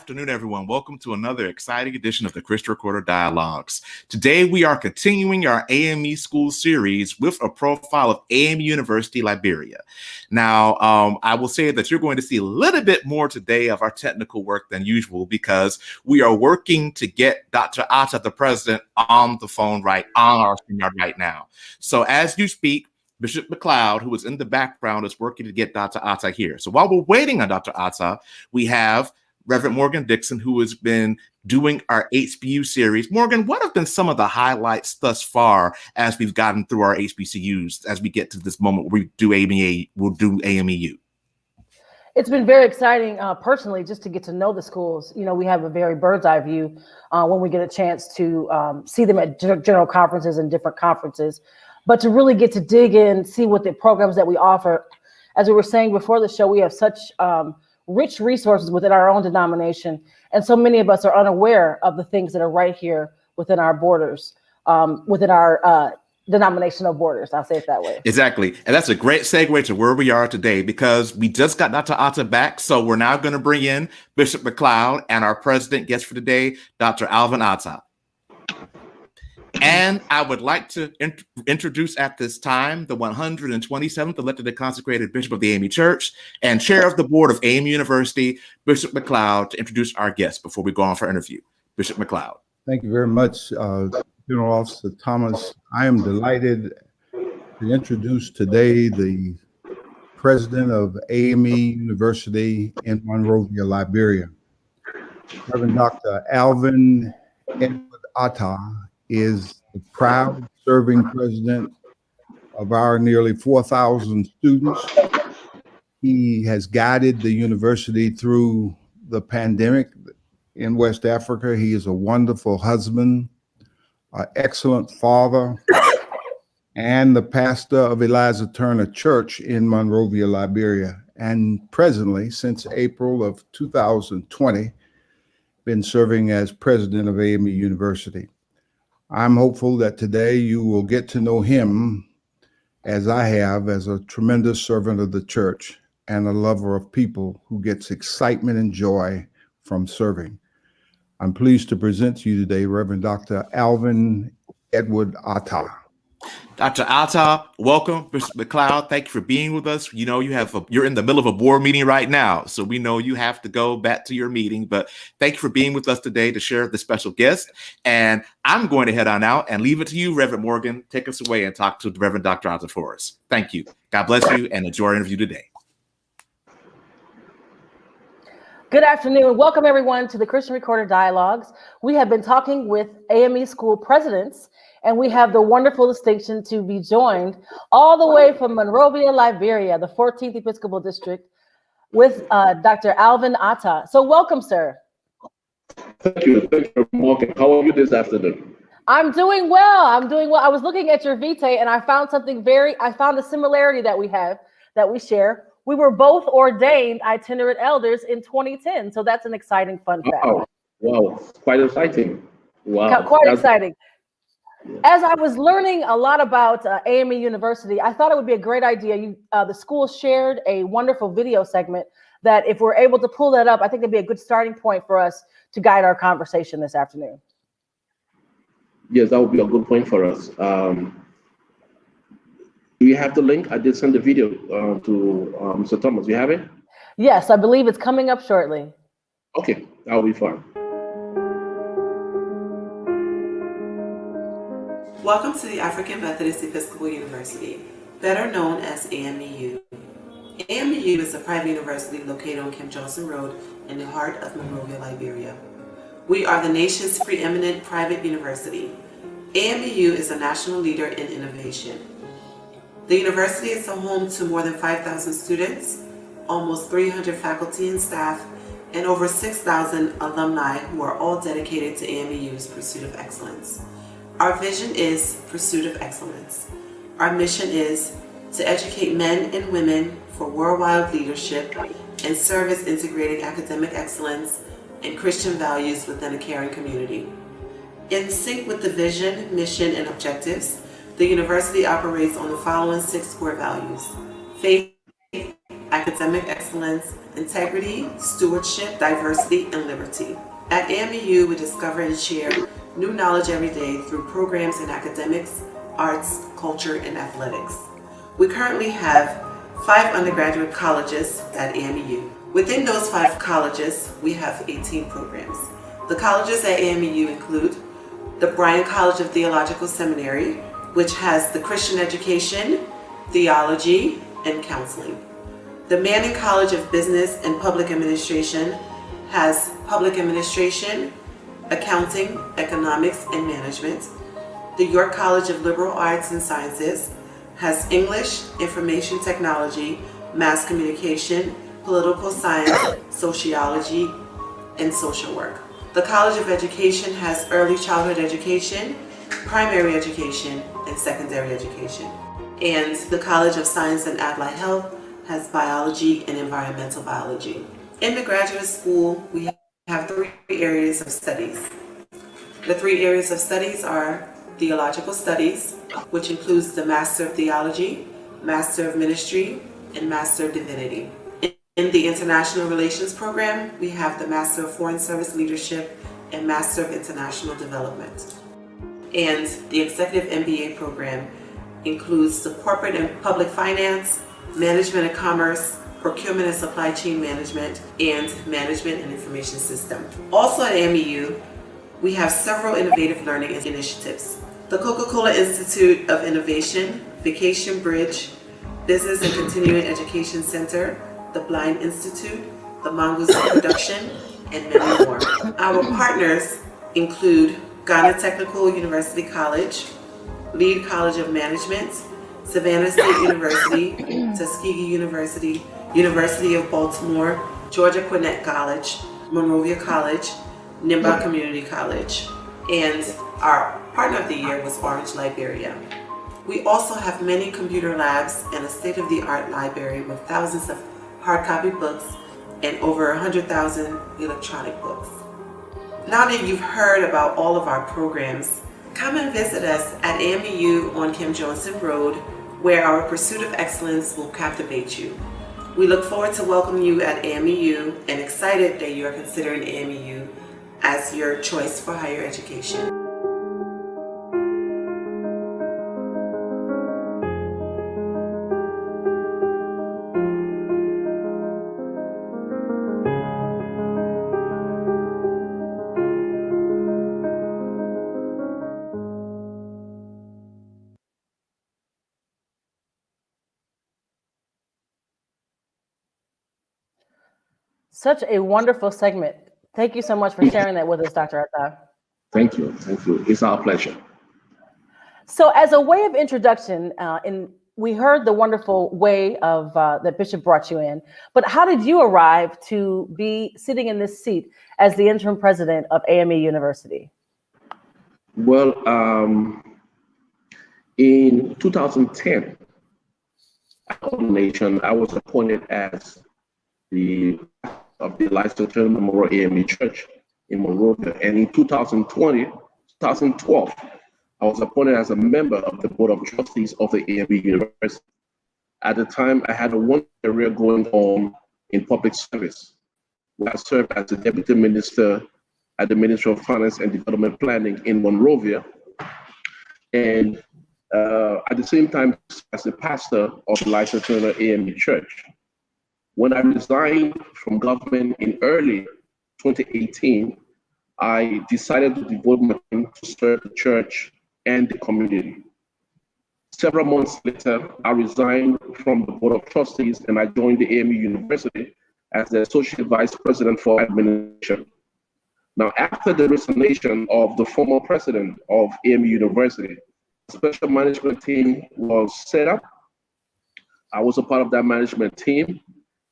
afternoon, everyone. Welcome to another exciting edition of the Christian Recorder Dialogues. Today, we are continuing our AME School series with a profile of AME University, Liberia. Now, I will say that you're going to see a little bit more today of our technical work than usual because we are working to get Dr. Attah, the president, on the phone on our StreamYard right now. So as you speak, Bishop McLeod, who is in the background, is working to get Dr. Attah here. So while we're waiting on Dr. Attah, we have Reverend Morgan Dixon, who has been doing our HBCU series. Morgan, what have been some of the highlights thus far as we've gotten through our HBCUs as we get to this moment where we'll do AMEU? It's been very exciting, personally, just to get to know the schools. You know, we have a very bird's eye view when we get a chance to see them at general conferences and different conferences. But to really get to dig in, see what the programs that we offer. As we were saying before the show, we have such rich resources within our own denomination. And so many of us are unaware of the things that are right here within our borders, within our denominational borders. I'll say it that way. Exactly. And that's a great segue to where we are today, because we just got Dr. Attah back. So we're now going to bring in Bishop McLeod and our president guest for today, Dr. Alvin Attah. And I would like to introduce at this time the 127th elected and consecrated Bishop of the AME Church and Chair of the Board of AME University, Bishop McLeod, to introduce our guest before we go on for our interview. Bishop McLeod. Thank you very much, General Officer Thomas. I am delighted to introduce today the President of AME University in Monrovia, Liberia. Reverend Dr. Alvin Attah is the proud serving president of our nearly 4,000 students. He has guided the university through the pandemic in West Africa. He is a wonderful husband, an excellent father, and the pastor of Eliza Turner Church in Monrovia, Liberia. And presently, since April of 2020, been serving as president of AME University. I'm hopeful that today you will get to know him as I have, as a tremendous servant of the church and a lover of people who gets excitement and joy from serving. I'm pleased to present to you today Reverend Dr. Alvin Attah. Dr. Attah, welcome. Bishop McLeod, thank you for being with us. You know, you're in the middle of a board meeting right now, so we know you have to go back to your meeting, but thank you for being with us today to share the special guest. And I'm going to head on out and leave it to you, Reverend Morgan. Take us away and talk to the Reverend Dr. Attah for us. Thank you. God bless you and enjoy our interview today. Good afternoon. Welcome, everyone, to the Christian Recorder Dialogues. We have been talking with AME school presidents, and we have the wonderful distinction to be joined all the way from Monrovia, Liberia, the 14th Episcopal District, with Dr. Alvin Attah. So welcome, sir. Thank you. Thank you, Morgan. How are you this afternoon? I'm doing well. I was looking at your vitae, and I found a similarity that we share. We were both ordained itinerant elders in 2010. So that's an exciting fun fact. Wow. Quite exciting. Wow. Quite exciting. As I was learning a lot about AME University, I thought it would be a great idea. The school shared a wonderful video segment that if we're able to pull that up, I think it'd be a good starting point for us to guide our conversation this afternoon. Yes, that would be a good point for us. Do you have the link? I did send the video to Mr. Thomas. You have it? Yes, I believe it's coming up shortly. Okay, that'll be fine. Welcome to the African Methodist Episcopal University, better known as AMEU. AMEU is a private university located on Camp Johnson Road in the heart of Monrovia, Liberia. We are the nation's preeminent private university. AMEU is a national leader in innovation. The university is a home to more than 5,000 students, almost 300 faculty and staff, and over 6,000 alumni who are all dedicated to AMEU's pursuit of excellence. Our vision is pursuit of excellence. Our mission is to educate men and women for worldwide leadership and service integrating academic excellence and Christian values within a caring community. In sync with the vision, mission, and objectives, the university operates on the following 6 core values: faith, academic excellence, integrity, stewardship, diversity, and liberty. At AMEU, we discover and share new knowledge every day through programs in academics, arts, culture, and athletics. We currently have 5 undergraduate colleges at AMEU. Within those 5 colleges, we have 18 programs. The colleges at AMEU include the Bryan College of Theological Seminary, which has the Christian education, theology, and counseling. The Manning College of Business and Public Administration has public administration, accounting, economics, and management. The York College of Liberal Arts and Sciences has English, information technology, mass communication, political science, sociology, and social work. The College of Education has early childhood education, primary education, and secondary education. And the College of Science and Allied Health has biology and environmental biology. In the graduate school, we have 3 areas of studies. The 3 areas of studies are theological studies, which includes the Master of Theology, Master of Ministry, and Master of Divinity. In the International Relations program, we have the Master of Foreign Service Leadership and Master of International Development. And the Executive MBA program includes the Corporate and Public Finance, Management and Commerce, Procurement and Supply Chain Management, and Management and Information System. Also at AMEU, we have several innovative learning initiatives. The Coca-Cola Institute of Innovation, Vacation Bridge, Business and Continuing Education Center, the Blind Institute, the Mongoose Production, and many more. Our partners include Ghana Technical University College, Lead College of Management, Savannah State University, Tuskegee University, University of Baltimore, Georgia Gwinnett College, Monrovia College, Nimba Community College, and our partner of the year was Orange, Liberia. We also have many computer labs and a state-of-the-art library with thousands of hard copy books and over 100,000 electronic books. Now that you've heard about all of our programs, come and visit us at AMEU on Kim Johnson Road, where our pursuit of excellence will captivate you. We look forward to welcoming you at AMEU and excited that you are considering AMEU as your choice for higher education. Such a wonderful segment. Thank you so much for sharing that with us, Dr. Attah. Thank you. Thank you. It's our pleasure. So as a way of introduction, we heard the wonderful way of that Bishop brought you in, but how did you arrive to be sitting in this seat as the interim president of AME University? Well, in 2010, ordination, I was appointed as the Licensed Memorial AME Church in Monrovia, and in 2012, I was appointed as a member of the Board of Trustees of the AME University. At the time, I had a wonderful career going on in public service, where I served as the Deputy Minister at the Ministry of Finance and Development Planning in Monrovia, and at the same time as the pastor of the Licensed AME Church. When I resigned from government in early 2018, I decided to devote my time to serve the church and the community. Several months later, I resigned from the Board of Trustees and I joined the AME University as the Associate Vice President for Administration. Now, after the resignation of the former president of AME University, a special management team was set up. I was a part of that management team.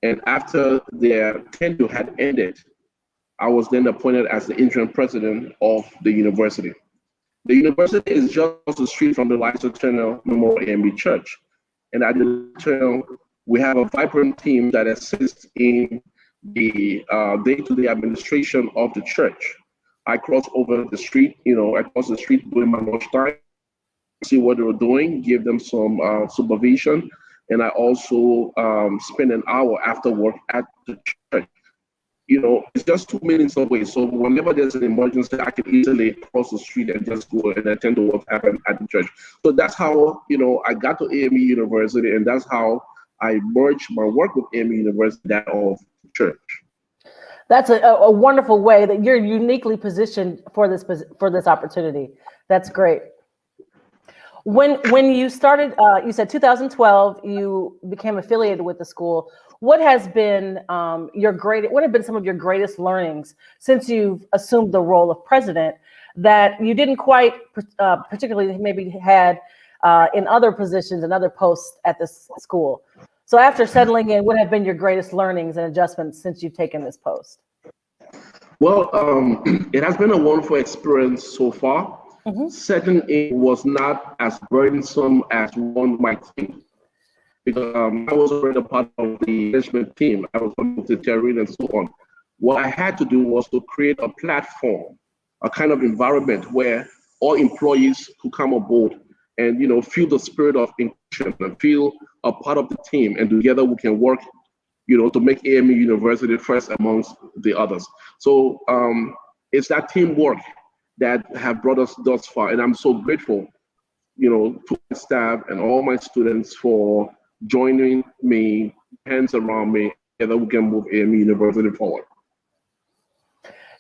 And after their tenure had ended, I was then appointed as the interim president of the university. The university is just across the street from the Licensed Memorial AME Church. And at the church, we have a vibrant team that assists in the day-to-day administration of the church. I cross over the street, across the street during my lunchtime, see what they were doing, give them some supervision. and I also spend an hour after work at the church. You know, it's just 2 minutes away. So whenever there's an emergency, I can easily cross the street and just go and attend to what happened at the church. So that's how, you know, I got to AME University, and that's how I merged my work with AME University, that of church. That's a wonderful way that you're uniquely positioned for this opportunity. That's great. When you started, you said 2012, you became affiliated with the school. What has been what have been some of your greatest learnings since you've assumed the role of president that you didn't quite particularly maybe had in other positions and other posts at this school? So after settling in, what have been your greatest learnings and adjustments since you've taken this post? Well, it has been a wonderful experience so far. Settling in was not as burdensome as one might think, because I was already a part of the management team. I was on the terrain and so on. What I had to do was to create a platform, a kind of environment where all employees could come aboard and, you know, feel the spirit of inclusion and feel a part of the team, and together we can work, you know, to make AME University first amongst the others. So it's that teamwork that have brought us thus far, and I'm so grateful, you know, to my staff and all my students for joining me, hands around me, together we can move AME University forward.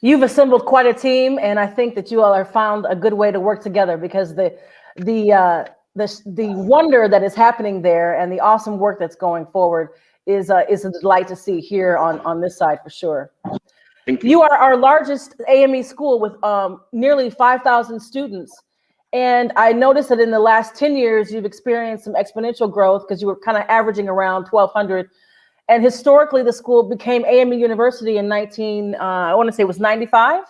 You've assembled quite a team, and I think that you all have found a good way to work together, because the wonder that is happening there and the awesome work that's going forward is a delight to see here on this side for sure. You are our largest AME school with nearly 5,000 students. And I noticed that in the last 10 years, you've experienced some exponential growth because you were kind of averaging around 1,200. And historically, the school became AME University in I want to say it was 95?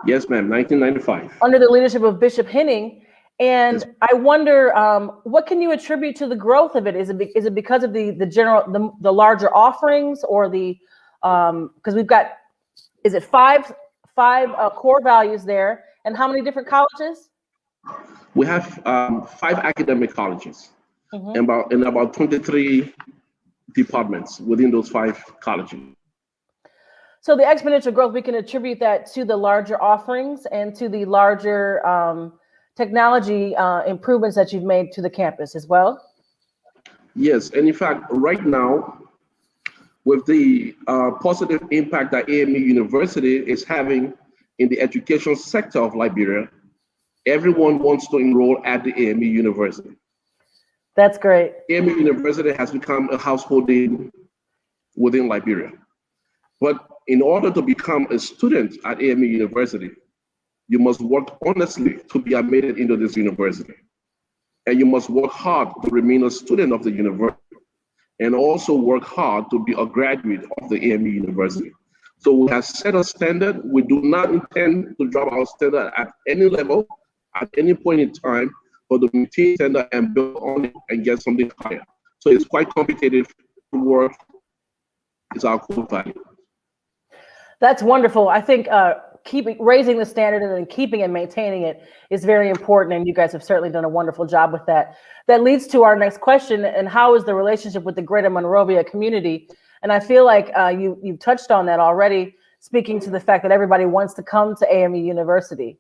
Yes, ma'am, 1995. Under the leadership of Bishop Henning. And yes. I wonder, what can you attribute to the growth of it? Is it because of the larger offerings, or because we've got, is it five core values there, and how many different colleges? We have 5 academic colleges, and about 23 departments within those 5 colleges. So the exponential growth, we can attribute that to the larger offerings and to the larger technology improvements that you've made to the campus as well? Yes, and in fact, right now, with the positive impact that AME University is having in the education sector of Liberia, everyone wants to enroll at the AME University. That's great. AME University has become a household name within Liberia. But in order to become a student at AME University, you must work honestly to be admitted into this university. And you must work hard to remain a student of the university, and also work hard to be a graduate of the AME University. So we have set a standard. We do not intend to drop our standard at any level, at any point in time, but to maintain standard and build on it and get something higher. So it's quite competitive work. It's our core value. That's wonderful. I think raising the standard and then keeping and maintaining it is very important, and you guys have certainly done a wonderful job with that. That leads to our next question: and how is the relationship with the greater Monrovia community? And I feel like you've touched on that already, speaking to the fact that everybody wants to come to AME University,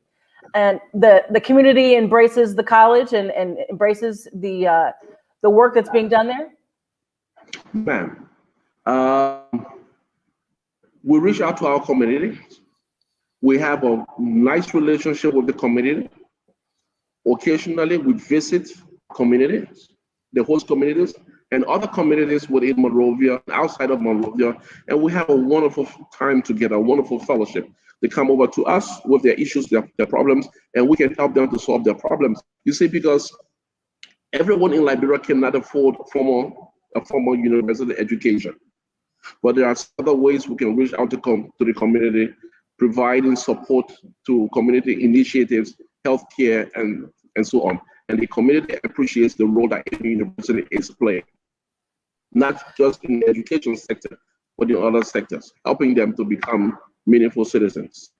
and the community embraces the college and embraces the work that's being done there. Ma'am, we reach out to our community. We have a nice relationship with the community. Occasionally, we visit communities, the host communities, and other communities within Monrovia, outside of Monrovia, and we have a wonderful time together, a wonderful fellowship. They come over to us with their issues, their problems, and we can help them to solve their problems. You see, because everyone in Liberia cannot afford a formal university education, but there are other ways we can reach out to the community, providing support to community initiatives, healthcare, and so on. And the community appreciates the role that AME University is playing, not just in the education sector, but in other sectors, helping them to become meaningful citizens.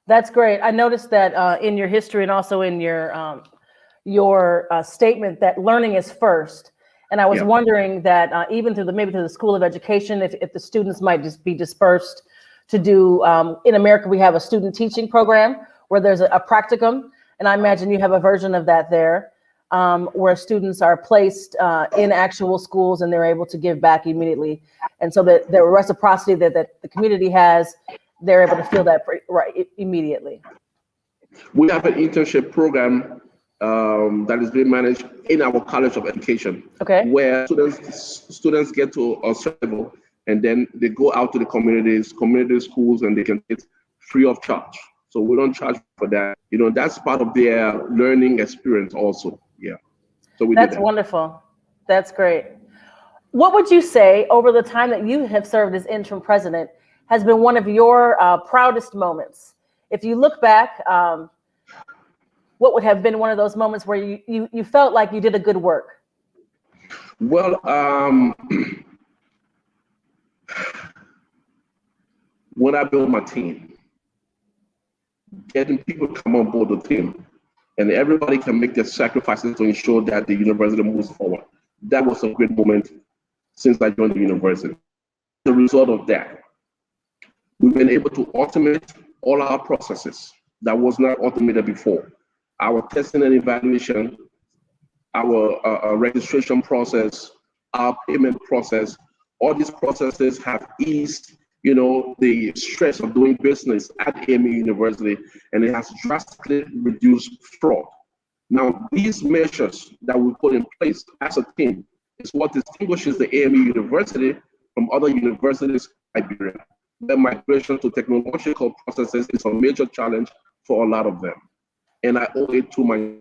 That's great. I noticed that in your history and also in your statement that learning is first. And I was Yeah. wondering that even through maybe through the School of Education, if the students might just be dispersed to do, in America, we have a student teaching program where there's a practicum. And I imagine you have a version of that there, where students are placed in actual schools and they're able to give back immediately. And so that the reciprocity that the community has, they're able to feel that right immediately. We have an internship program that is being managed in our College of Education, Okay. where students get to a certain level and then they go out to the community schools, and they can get free of charge. So we don't charge for that. You know, that's part of their learning experience also. Yeah. So we That's did that. wonderful. That's great. What would you say over the time that you have served as interim president has been one of your proudest moments? If you look back, what would have been one of those moments where you felt like you did a good work? Well, when I built my team, getting people to come on board the team, and everybody can make their sacrifices to ensure that the university moves forward. That was a great moment since I joined the university. The result of that, we've been able to automate all our processes that was not automated before. Our testing and evaluation, our registration process, our payment process, all these processes have eased, you know, the stress of doing business at AME University, and it has drastically reduced fraud. Now, these measures that we put in place as a team is what distinguishes the AME University from other universities in Liberia. The migration to technological processes is a major challenge for a lot of them, and I owe it to my.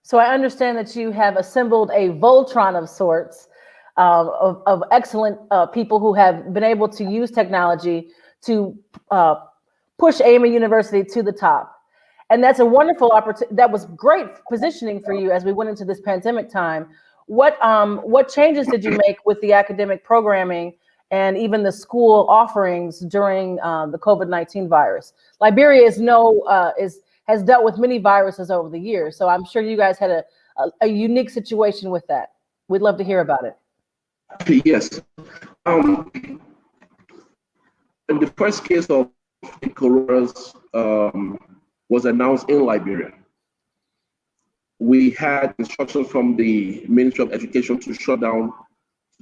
So I understand that you have assembled a Voltron of sorts of excellent people who have been able to use technology to push AME University to the top. And that's a wonderful opportunity. That was great positioning for you as we went into this pandemic time. What changes did you make with the academic programming and even the school offerings during the COVID-19 virus? Liberia has dealt with many viruses over the years, so I'm sure you guys had a unique situation with that. We'd love to hear about it. Yes. In the first case of coronavirus was announced in Liberia, we had instructions from the Ministry of Education to shut down,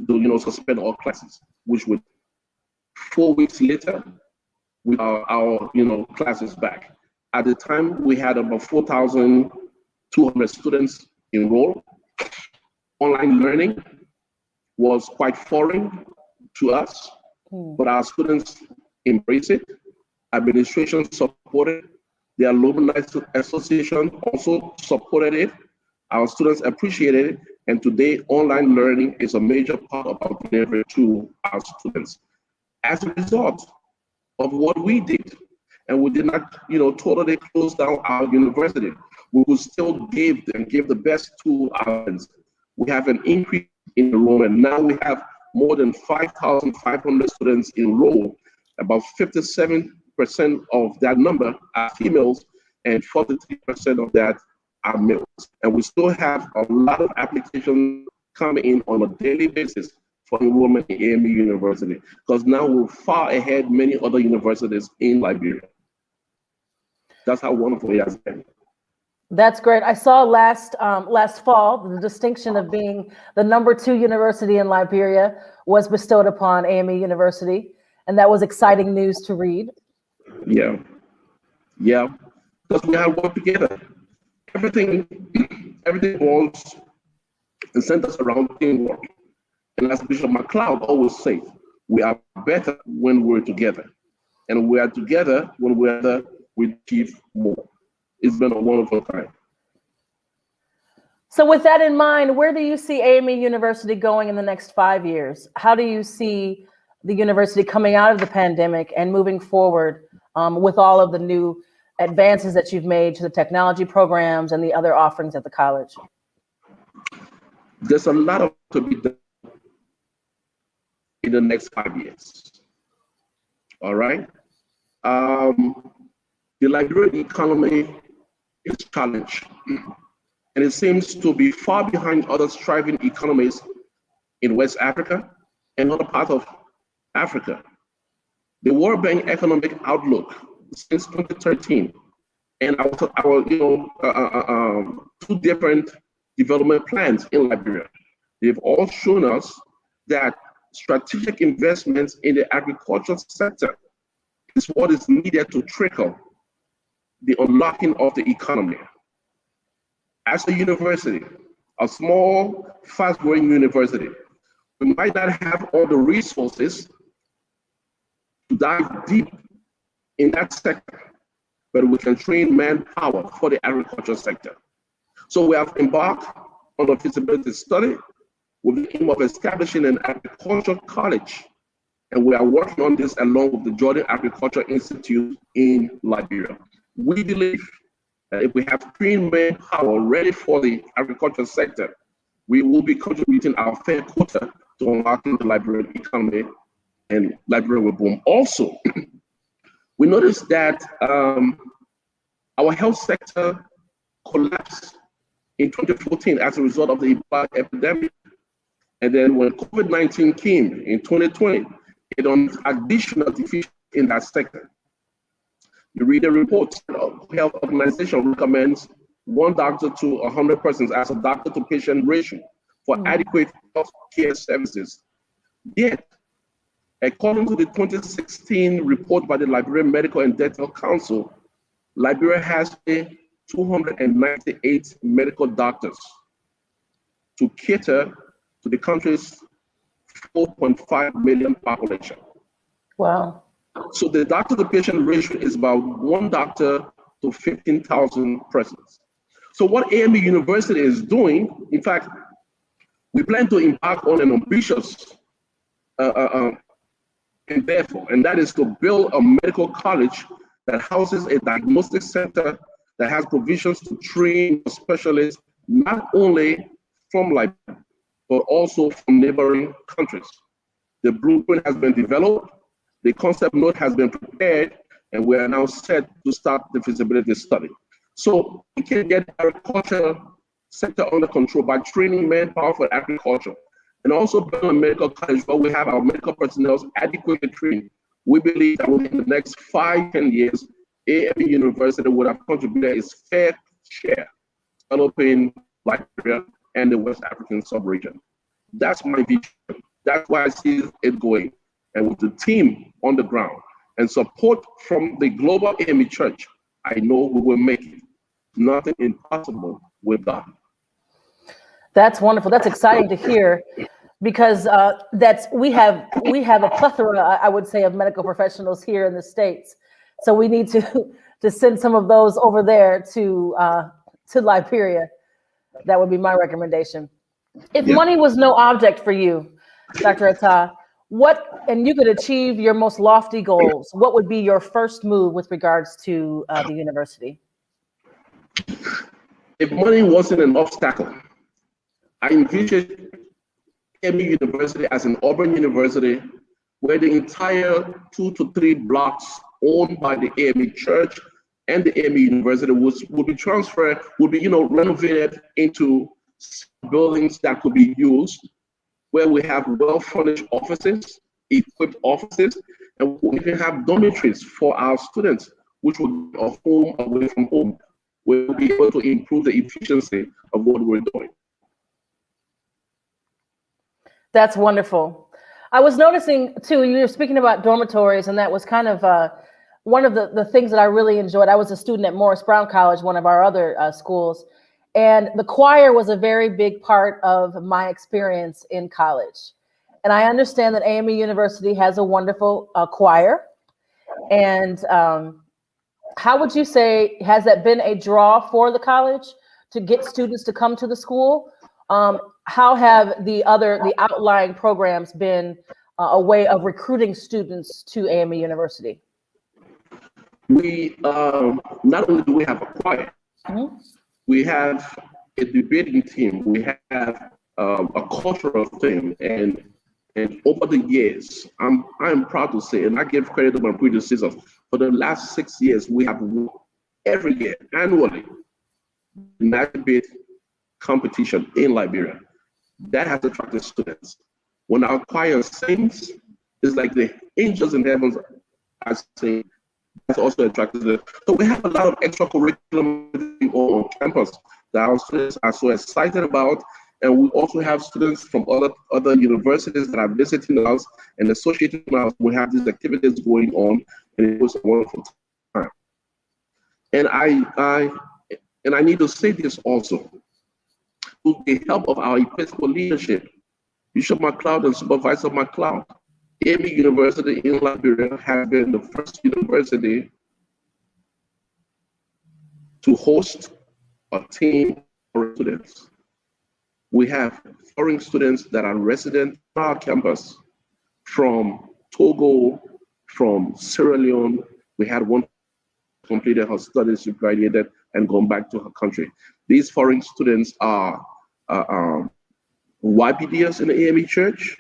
to suspend all classes, which would 4 weeks later, with our classes back. At the time, we had about 4,200 students enrolled. Online learning was quite foreign to us, but our students embraced it. Administration supported. The Alumni Association also supported it. Our students appreciated it. And today, online learning is a major part of our delivery to our students. As a result of what we did, and we did not, totally close down our university, we will still give the best to our students. We have an increase in enrollment. Now we have more than 5,500 students enrolled. About 57% of that number are females, and 43% of that are males. And we still have a lot of applications coming in on a daily basis for enrollment in AME University, because now we're far ahead many other universities in Liberia. That's how wonderful it has been. That's great. I saw last fall the distinction of being the #2 university in Liberia was bestowed upon AME University, and that was exciting news to read. Yeah, because we have worked together. Everything revolves and centers around teamwork. And as Bishop McLeod always says, we are better when we're together, and we are together when we achieve more. It's been a wonderful time. So with that in mind, where do you see AME University going in the next 5 years? How do you see the university coming out of the pandemic and moving forward with all of the new advances that you've made to the technology programs and the other offerings at the college? There's a lot to be done in the next 5 years. All right. The Liberian economy is challenged, and it seems to be far behind other thriving economies in West Africa and other parts of Africa. The World Bank Economic Outlook since 2013 and our two different development plans in Liberia, they've all shown us that strategic investments in the agricultural sector is what is needed to trickle the unlocking of the economy. As a university, a small, fast-growing university, we might not have all the resources to dive deep in that sector, but we can train manpower for the agricultural sector. So we have embarked on a feasibility study with the aim of establishing an agricultural college, and we are working on this along with the Jordan Agriculture Institute in Liberia. We believe that if we have trained manpower ready for the agricultural sector, we will be contributing our fair quota to unlocking the Liberian economy, and Liberia will boom. Also, we noticed that our health sector collapsed in 2014 as a result of the Ebola epidemic. And then when COVID-19 came in 2020, it on additional deficit in that sector. You read a report, the Health Organization recommends 1 doctor to 100 persons as a doctor to patient ratio for adequate health care services. Yet, according to the 2016 report by the Liberian Medical and Dental Council, Liberia has 298 medical doctors to cater to the country's 4.5 million population. Wow. So the doctor to patient ratio is about 1 doctor to 15,000 persons. So what AME University is doing, in fact, we plan to embark on an ambitious endeavor, and that is to build a medical college that houses a diagnostic center that has provisions to train specialists not only from Liberia, but also from neighboring countries. The blueprint has been developed, the concept note has been prepared, and we are now set to start the feasibility study. So we can get agriculture sector under control by training manpower for agriculture, and also build a medical college where we have our medical personnel adequately trained. We believe that within the next 5-10 years, AME University would have contributed its fair share developing Liberia and the West African sub-region. That's my vision. That's why I see it going. And with the team on the ground and support from the global AME Church, I know we will make it. Nothing impossible with God. That's wonderful. That's exciting to hear, because we have a plethora, I would say, of medical professionals here in the States. So we need to send some of those over there to Liberia. That would be my recommendation. If money was no object for you, Dr. Attah, and you could achieve your most lofty goals, what would be your first move with regards to the university? If money wasn't an obstacle, I envision AME University as an urban university where the entire 2 to 3 blocks owned by the AME Church and the AME University would be transferred, would be renovated into buildings that could be used, where we have well-furnished offices, equipped offices, and we can have dormitories for our students, which will be a home away from home. We'll be able to improve the efficiency of what we're doing. That's wonderful. I was noticing too, you were speaking about dormitories, and that was kind of one of the things that I really enjoyed. I was a student at Morris Brown College, one of our other schools, and the choir was a very big part of my experience in college. And I understand that AME University has a wonderful choir. And how would you say, has that been a draw for the college to get students to come to the school? How have the outlying programs been a way of recruiting students to AME University? We not only do we have a choir, we have a debating team, we have a cultural team, and over the years, I'm proud to say, and I give credit to my predecessors, for the last 6 years, we have every year, annually, national bid competition in Liberia. That has attracted students. When our choir sings, it's like the angels in heaven are singing. That's also attracted them. So we have a lot of extracurriculum on campus that our students are so excited about. And we also have students from other universities that are visiting us and associating us. We have these activities going on, and it was a wonderful time. And I need to say this also. With the help of our Episcopal leadership, Bishop McLeod and Supervisor McLeod, AME University in Liberia has been the first university to host a team of students. We have foreign students that are resident on our campus from Togo, from Sierra Leone. We had one completed her studies, she graduated and gone back to her country. These foreign students are YPDs in the AME Church.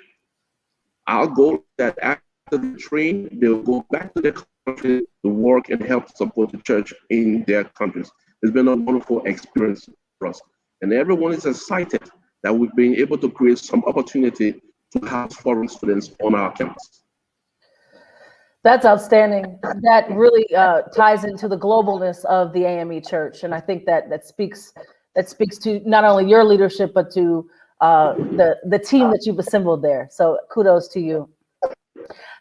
Our goal is that after they train, they'll go back to their country to work and help support the church in their countries. It's been a wonderful experience for us. And everyone is excited that we've been able to create some opportunity to have foreign students on our campus. That's outstanding. That really ties into the globalness of the AME Church. And I think that speaks to not only your leadership, but to the team that you've assembled there. So kudos to you.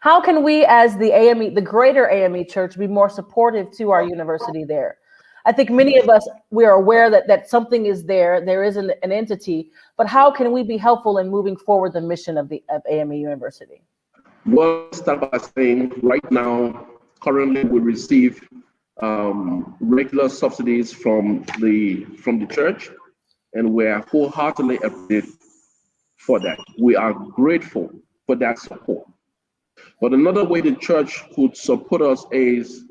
How can we as the AME, the greater AME Church, be more supportive to our university there? I think many of us, we are aware that something is there is an entity, but how can we be helpful in moving forward the mission of AME University? Well, start by saying right now, currently we receive regular subsidies from the church, and we are wholeheartedly appreciative for that. We are grateful for that support. But another way the church could support us is,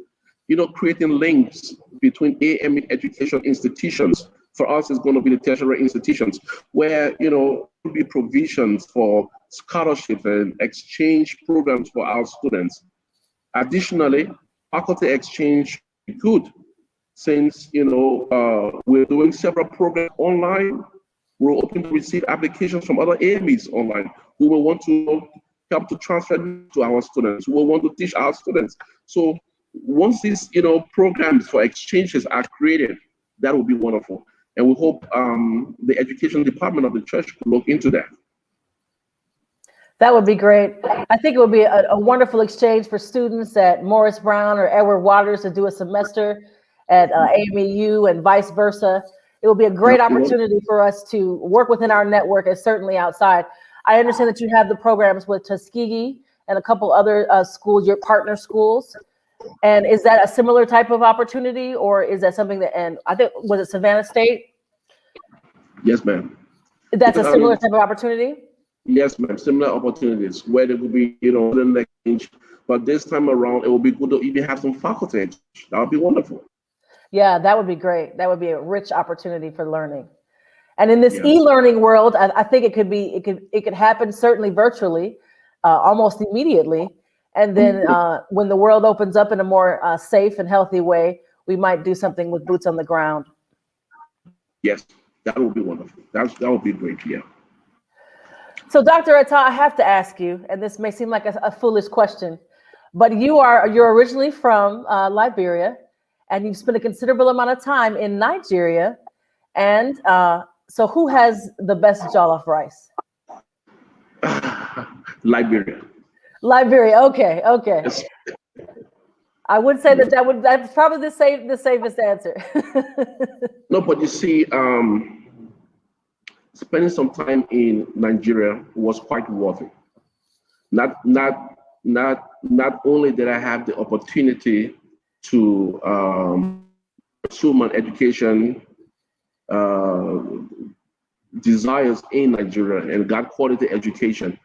creating links between AME education institutions. For us, it's going to be the tertiary institutions where, there will be provisions for scholarship and exchange programs for our students. Additionally, faculty exchange is good. Since, we're doing several programs online, we're open to receive applications from other AMEs online who will want to help to transfer to our students, who will want to teach our students. So once these, programs for exchanges are created, that will be wonderful. And we hope the education department of the church will look into that. That would be great. I think it would be a wonderful exchange for students at Morris Brown or Edward Waters to do a semester at AMEU and vice versa. It will be a great opportunity for us to work within our network and certainly outside. I understand that you have the programs with Tuskegee and a couple other schools, your partner schools. And is that a similar type of opportunity, or is that something that, and I think, was it Savannah State? Yes, ma'am. That's a similar type of opportunity? Yes, ma'am. Similar opportunities where there will be, the exchange. But this time around, it will be good to even have some faculty. That would be wonderful. Yeah, that would be great. That would be a rich opportunity for learning. And in this e-learning world, I think it could happen certainly virtually, almost immediately. And then when the world opens up in a more safe and healthy way, we might do something with boots on the ground. Yes, that would be wonderful. That would be great, yeah. So Dr. Attah, I have to ask you, and this may seem like a foolish question, but you're originally from Liberia, and you've spent a considerable amount of time in Nigeria. And so who has the best jollof rice? Liberia. Liberia, okay. Yes. I would say that's probably the safest answer. No, but you see, spending some time in Nigeria was quite worth it. Not only did I have the opportunity to pursue my education desires in Nigeria and got quality education,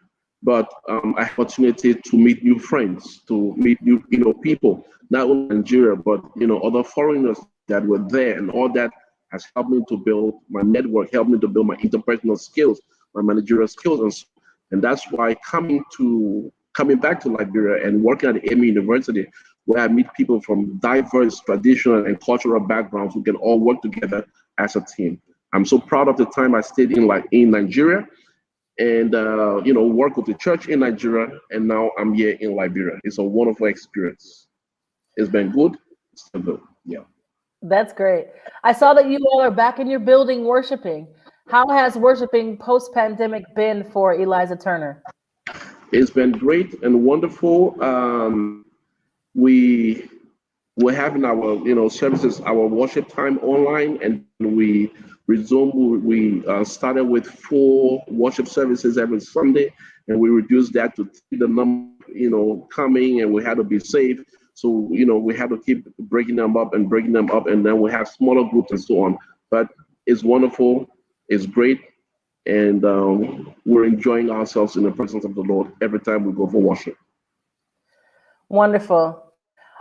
but I had opportunity to meet new friends, to meet new people, not only in Nigeria, but other foreigners that were there, and all that has helped me to build my network, helped me to build my interpersonal skills, my managerial skills, and that's why coming back to Liberia and working at the AME University where I meet people from diverse traditional and cultural backgrounds who can all work together as a team. I'm so proud of the time I stayed in Nigeria, and work with the church in Nigeria, and now I'm here in Liberia. It's a wonderful experience. It's been good. It's still good. Yeah. That's great. I saw that you all are back in your building worshiping. How has worshiping post-pandemic been for Eliza Turner? It's been great and wonderful. We're having our services, our worship time online, and we resumed. We started with 4 worship services every Sunday, and we reduced that to the number coming, and we had to be safe. So we had to keep breaking them up, and then we have smaller groups and so on. But it's wonderful, it's great, and we're enjoying ourselves in the presence of the Lord every time we go for worship. Wonderful.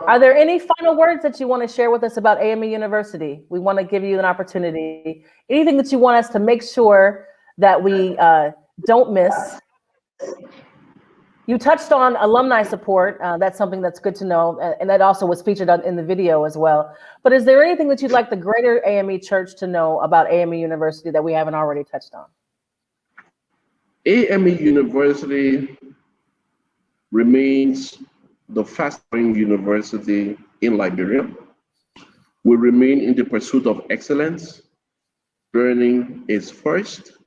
Are there any final words that you want to share with us about AME University? We want to give you an opportunity. Anything that you want us to make sure that we don't miss? You touched on alumni support. That's something that's good to know. And that also was featured in the video as well. But is there anything that you'd like the greater AME Church to know about AME University that we haven't already touched on? AME University remains the fast-growing university in Liberia. We remain in the pursuit of excellence. Learning is first.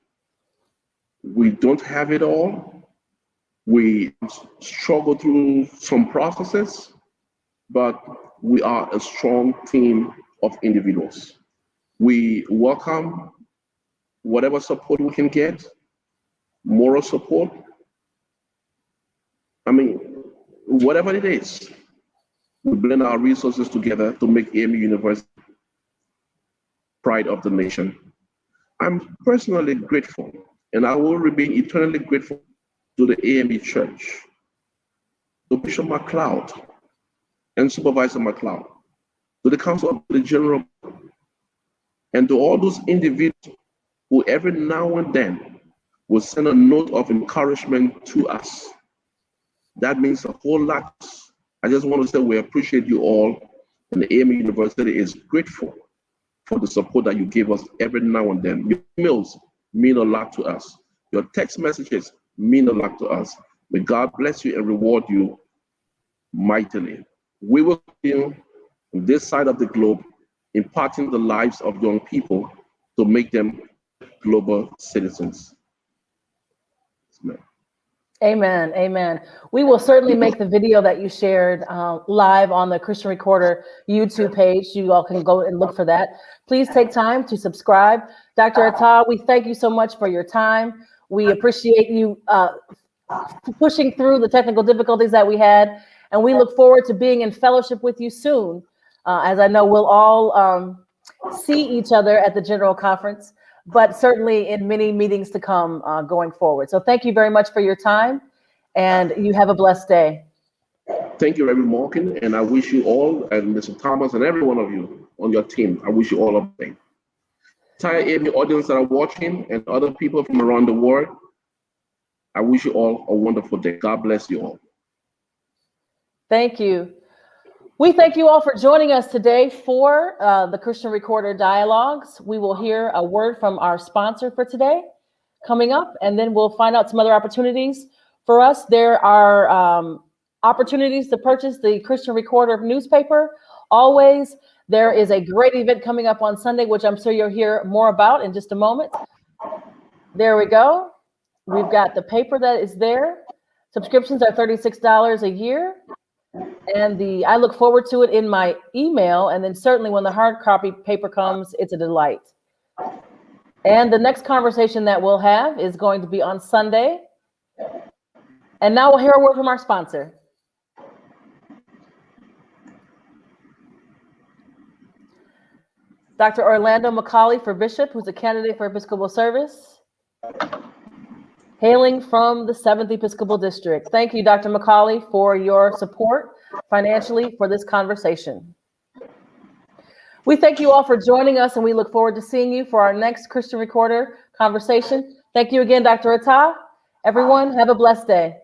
We don't have it all. We struggle through some processes, but we are a strong team of individuals. We welcome whatever support we can get, moral support. Whatever it is, we blend our resources together to make AME University pride of the nation. I'm personally grateful, and I will remain eternally grateful to the AME Church, to Bishop McLeod and Supervisor McLeod, to the Council of the General, and to all those individuals who every now and then will send a note of encouragement to us. That means a whole lot. I just want to say we appreciate you all, and the AME University is grateful for the support that you give us every now and then. Your emails mean a lot to us. Your text messages mean a lot to us. May God bless you and reward you mightily. We will continue on this side of the globe, imparting the lives of young people to make them global citizens. Amen. Amen. Amen. We will certainly make the video that you shared live on the Christian Recorder YouTube page. You all can go and look for that. Please take time to subscribe. Dr. Attah, we thank you so much for your time. We appreciate you pushing through the technical difficulties that we had, and we look forward to being in fellowship with you soon, as I know we'll all see each other at the General Conference, but certainly in many meetings to come going forward. So thank you very much for your time, and you have a blessed day. Thank you, Reverend Morgan, and I wish you all, and Mr. Thomas, and every one of you on your team, I wish you all a day. Entire AME audience that are watching, and other people from around the world, I wish you all a wonderful day. God bless you all. Thank you. We thank you all for joining us today for the Christian Recorder Dialogues. We will hear a word from our sponsor for today coming up, and then we'll find out some other opportunities for us. There are opportunities to purchase the Christian Recorder newspaper. Always, there is a great event coming up on Sunday, which I'm sure you'll hear more about in just a moment. There we go. We've got the paper that is there. Subscriptions are $36 a year. And I look forward to it in my email. And then certainly when the hard copy paper comes, it's a delight. And the next conversation that we'll have is going to be on Sunday. And now we'll hear a word from our sponsor. Dr. Orlando McCauley for Bishop, who's a candidate for Episcopal service, hailing from the 7th Episcopal District. Thank you, Dr. McCauley, for your support financially for this conversation. We thank you all for joining us, and we look forward to seeing you for our next Christian Recorder conversation. Thank you again, Dr. Attah. Everyone, have a blessed day.